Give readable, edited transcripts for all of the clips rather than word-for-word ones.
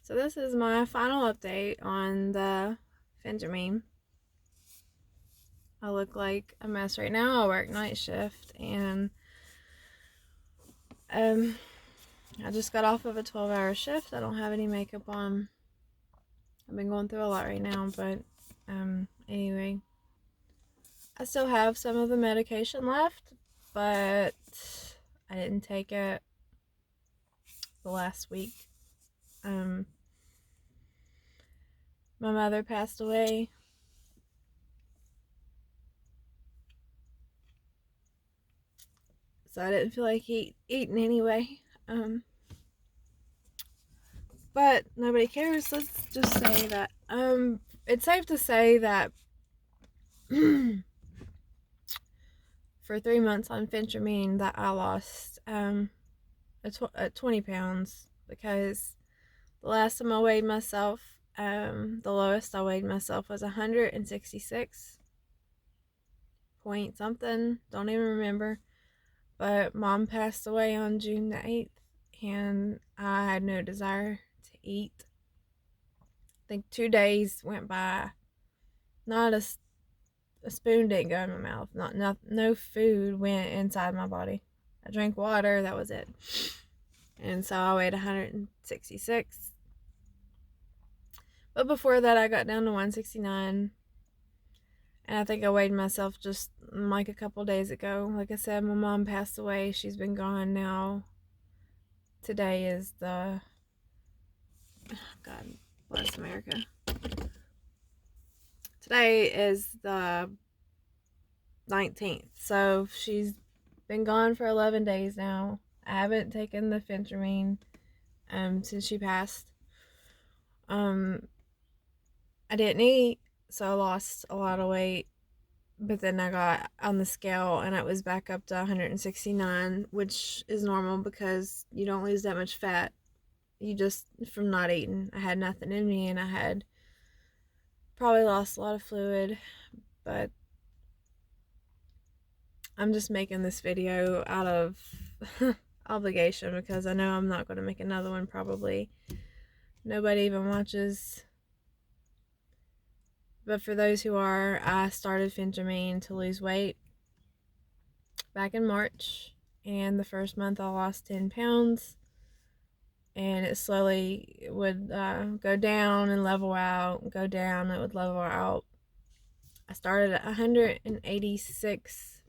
So this is my final update on the Phentermine. I look like a mess right now. I work night shift and I just got off of a 12-hour shift. I don't have any makeup on. I've been going through a lot right now, but anyway, I still have some of the medication left, but I didn't take it the last week. My mother passed away, so I didn't feel like eating anyway. But nobody cares. Let's just say that it's safe to say that for 3 months on Phentermine that I lost 20 pounds, because the last time I weighed myself, the lowest I weighed myself was 166 point something, don't even remember. But Mom passed away on June the 8th, and I had no desire to eat. I think 2 days went by, not a spoon didn't go in my mouth. No food went inside my body. I drank water, that was it. And so I weighed 166. But before that, I got down to 169. And I think I weighed myself just like a couple days ago. Like I said, my mom passed away. She's been gone now. Today is the... God bless America. Today is the 19th. So she's been gone for 11 days now. I haven't taken the Phentermine since she passed. I didn't eat, so I lost a lot of weight. But then I got on the scale and it was back up to 169, which is normal because you don't lose that much fat. You just, from not eating. I had nothing in me and I had probably lost a lot of fluid, but I'm just making this video out of obligation because I know I'm not going to make another one probably. Nobody even watches. But for those who are, I started Phentermine to lose weight back in March, and the first month I lost 10 pounds, and it slowly would go down and level out, go down, it would level out. I started at 186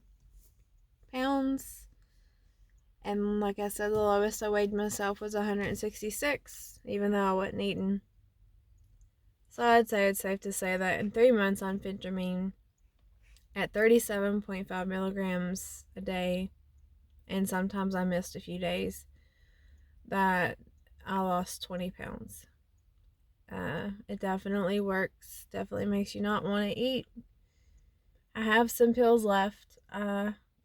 pounds, and like I said, the lowest I weighed myself was 166, even though I wasn't eating. So I'd say it's safe to say that in 3 months on Phentermine, at 37.5 milligrams a day, and sometimes I missed a few days, that I lost 20 pounds. It definitely works. Definitely makes you not want to eat. I have some pills left,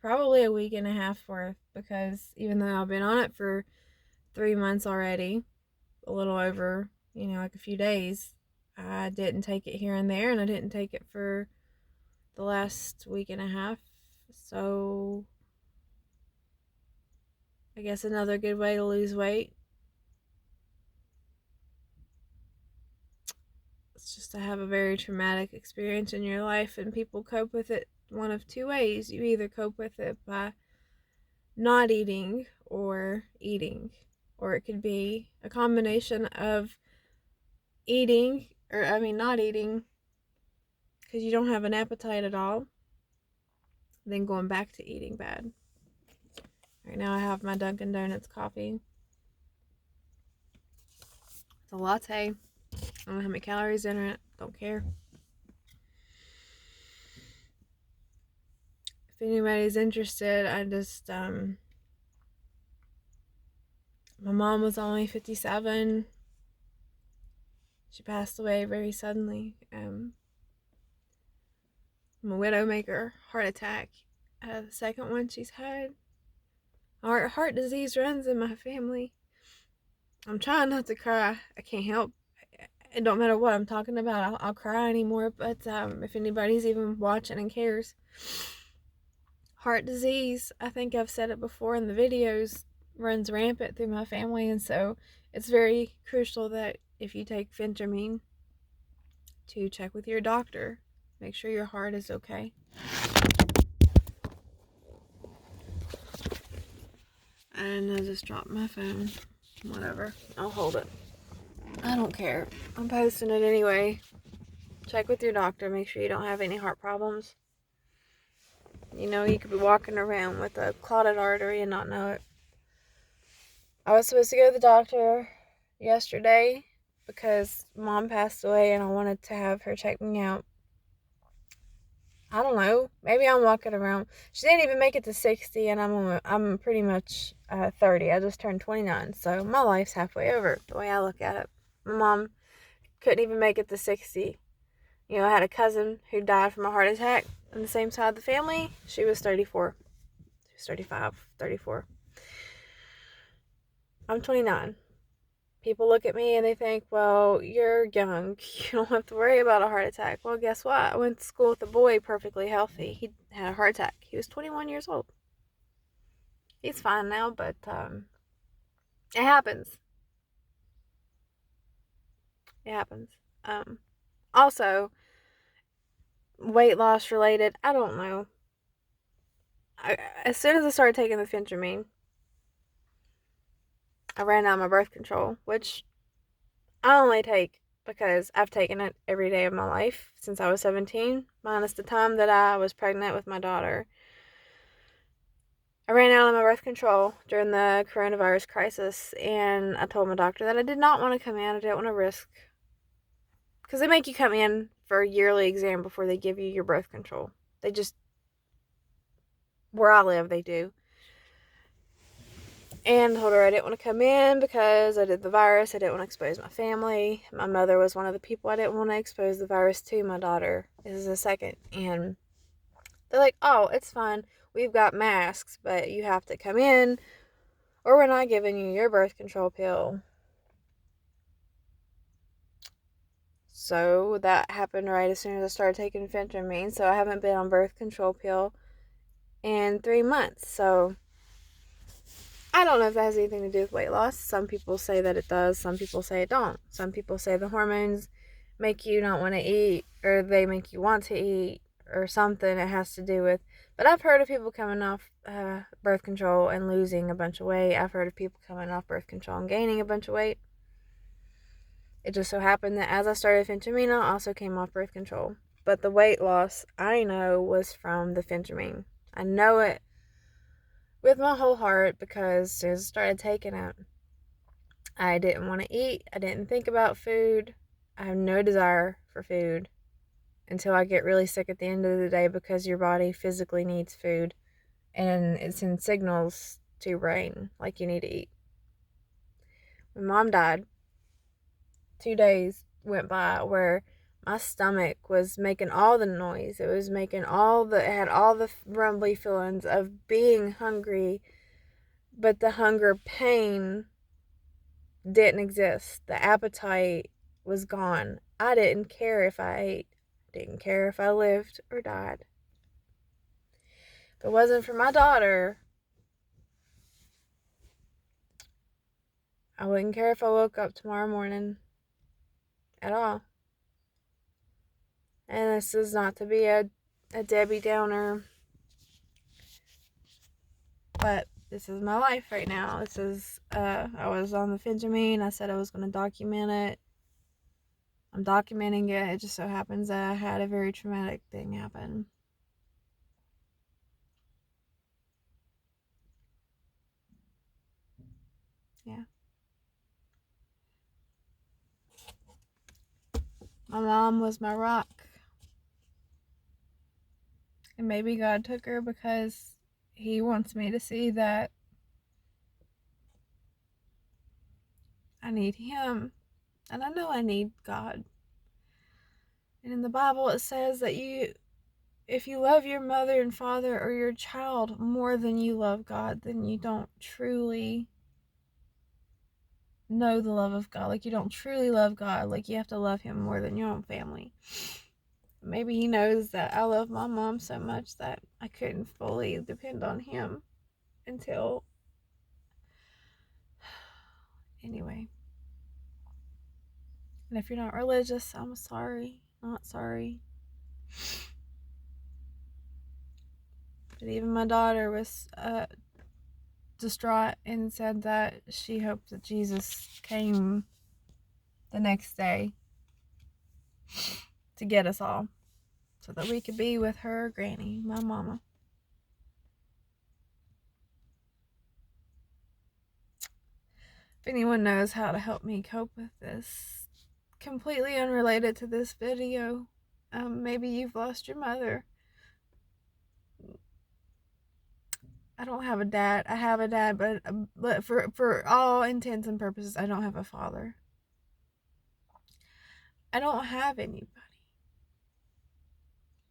probably a week and a half worth, because even though I've been on it for 3 months already, a little over, like a few days, I didn't take it here and there, and I didn't take it for the last week and a half. So I guess another good way to lose weight is just to have a very traumatic experience in your life, and people cope with it one of two ways. You either cope with it by not eating or eating, or it could be a combination of eating, not eating because you don't have an appetite at all, then going back to eating bad. Right now I have my Dunkin' Donuts coffee. It's a latte. I don't know how many calories in it. Don't care. If anybody's interested, I just, my mom was only 57. She passed away very suddenly. I'm a widowmaker, heart attack. The second one she's had. Heart disease runs in my family. I'm trying not to cry. I can't help. It don't matter what I'm talking about. I'll cry anymore. But if anybody's even watching and cares, heart disease, I think I've said it before in the videos, runs rampant through my family, and so it's very crucial that if you take Phentermine, to check with your doctor. Make sure your heart is okay. And I just dropped my phone. Whatever. I'll hold it. I don't care. I'm posting it anyway. Check with your doctor. Make sure you don't have any heart problems. You know, you could be walking around with a clotted artery and not know it. I was supposed to go to the doctor yesterday because Mom passed away and I wanted to have her check me out. I don't know. Maybe I'm walking around. She didn't even make it to 60, and I'm pretty much 30. I just turned 29, so my life's halfway over. The way I look at it, my mom couldn't even make it to 60. You know, I had a cousin who died from a heart attack on the same side of the family. She was 34. She was 35, 34. I'm 29. People look at me and they think, well, you're young. You don't have to worry about a heart attack. Well, guess what? I went to school with a boy perfectly healthy. He had a heart attack. He was 21 years old. He's fine now, but it happens. It happens. Also, weight loss related, I don't know. As soon as I started taking the Phentermine, I ran out of my birth control, which I only take because I've taken it every day of my life since I was 17, minus the time that I was pregnant with my daughter. I ran out of my birth control during the coronavirus crisis, and I told my doctor that I did not want to come in. I didn't want to risk, because they make you come in for a yearly exam before they give you your birth control. They just, where I live, they do. And I told her I didn't want to come in because I did the virus. I didn't want to expose my family. My mother was one of the people I didn't want to expose the virus to. My daughter is the second. And they're like, oh, it's fine. We've got masks, but you have to come in or we're not giving you your birth control pill. So that happened right as soon as I started taking Phentermine. So I haven't been on birth control pill in 3 months. So I don't know if that has anything to do with weight loss. Some people say that it does. Some people say it don't. Some people say the hormones make you not want to eat, or they make you want to eat, or something it has to do with. But I've heard of people coming off birth control and losing a bunch of weight. I've heard of people coming off birth control and gaining a bunch of weight. It just so happened that as I started Phentermine, I also came off birth control. But the weight loss I know was from the Phentermine. I know it with my whole heart because as soon as I started taking it, I didn't want to eat. I didn't think about food. I have no desire for food until I get really sick at the end of the day, because your body physically needs food and it sends signals to your brain like you need to eat. When Mom died, 2 days went by where my stomach was making all the noise. It was making it had all the rumbly feelings of being hungry, but the hunger pain didn't exist. The appetite was gone. I didn't care if I ate. Didn't care if I lived or died. If it wasn't for my daughter, I wouldn't care if I woke up tomorrow morning at all. And this is not to be a Debbie Downer, but this is my life right now. This is, I was on the Phentermine. I said I was going to document it. I'm documenting it. It just so happens that I had a very traumatic thing happen. Yeah. My mom was my rock. And maybe God took her because He wants me to see that I need Him. And I know I need God. And in the Bible it says that if you love your mother and father or your child more than you love God, then you don't truly know the love of God. Like, you don't truly love God. Like, you have to love Him more than your own family. Maybe He knows that I love my mom so much that I couldn't fully depend on Him until anyway. And if you're not religious, I'm sorry. Not sorry. But even my daughter was distraught and said that she hoped that Jesus came the next day to get us all so that we could be with her granny, my mama. If anyone knows how to help me cope with this, completely unrelated to this video, maybe you've lost your mother. I don't have a dad. I have a dad, but for all intents and purposes, I don't have a father. I don't have anybody.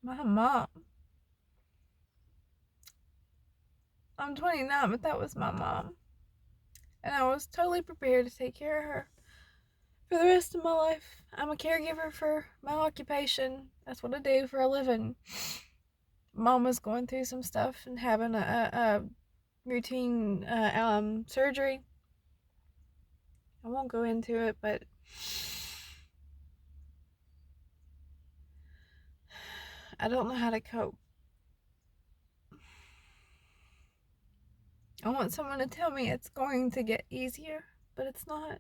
My mom. I'm 29, but that was my mom. And I was totally prepared to take care of her for the rest of my life. I'm a caregiver for my occupation. That's what I do for a living. Mom was going through some stuff and having a routine surgery. I won't go into it, but I don't know how to cope. I want someone to tell me it's going to get easier, but it's not.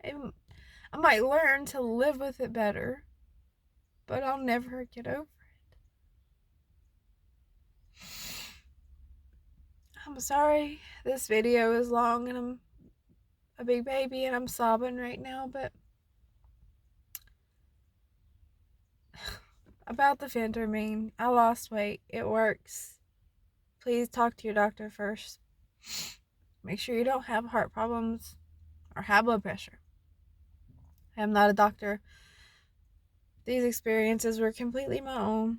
I might learn to live with it better, but I'll never get over it. I'm sorry this video is long and I'm a big baby and I'm sobbing right now, but about the Phentermine, I lost weight. It works. Please talk to your doctor first. Make sure you don't have heart problems or high blood pressure. I am not a doctor. These experiences were completely my own.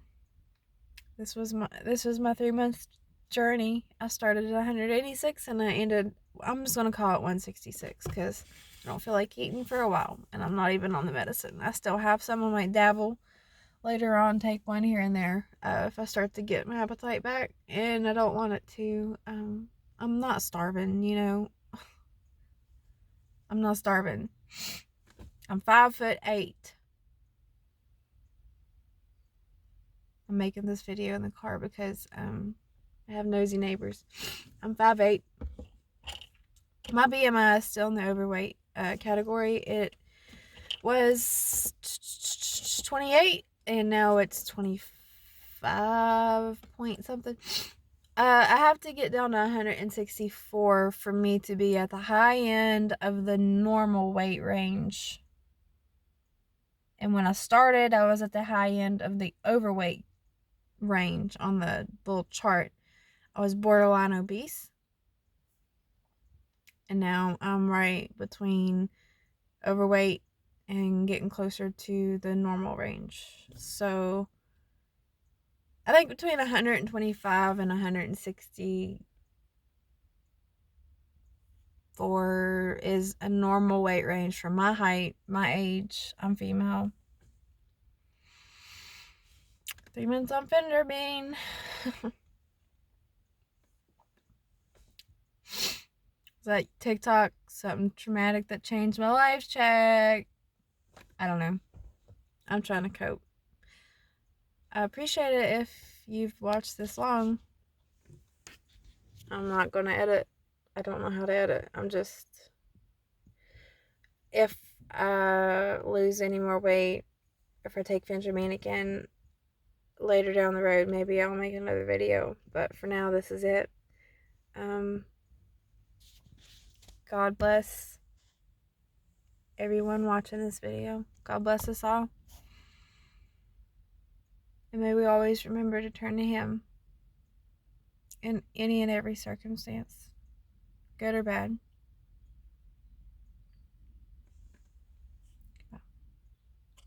This was my 3-month journey. I started at 186 and I ended, I'm just going to call it 166 because I don't feel like eating for a while and I'm not even on the medicine. I still have some. I might dabble later on, take one here and there if I start to get my appetite back, and I don't want it to. I'm not starving, you know. I'm not starving. I'm 5'8". I'm making this video in the car because I have nosy neighbors. I'm 5'8". My BMI is still in the overweight category. It was 28 and now it's 25 point something. I have to get down to 164 for me to be at the high end of the normal weight range. And when I started, I was at the high end of the overweight range on the little chart. I was borderline obese. And now I'm right between overweight and getting closer to the normal range. So I think between 125 and 164 is a normal weight range for my height, my age. I'm female. 3 months on Phentermine. Is that TikTok? Something traumatic that changed my life? Check. I don't know. I'm trying to cope. I appreciate it if you've watched this long. I'm not going to edit. I don't know how to edit. I'm just... If I lose any more weight, if I take Phentermine again later down the road, maybe I'll make another video. But for now, this is it. God bless everyone watching this video. God bless us all. And may we always remember to turn to Him in any and every circumstance, good or bad.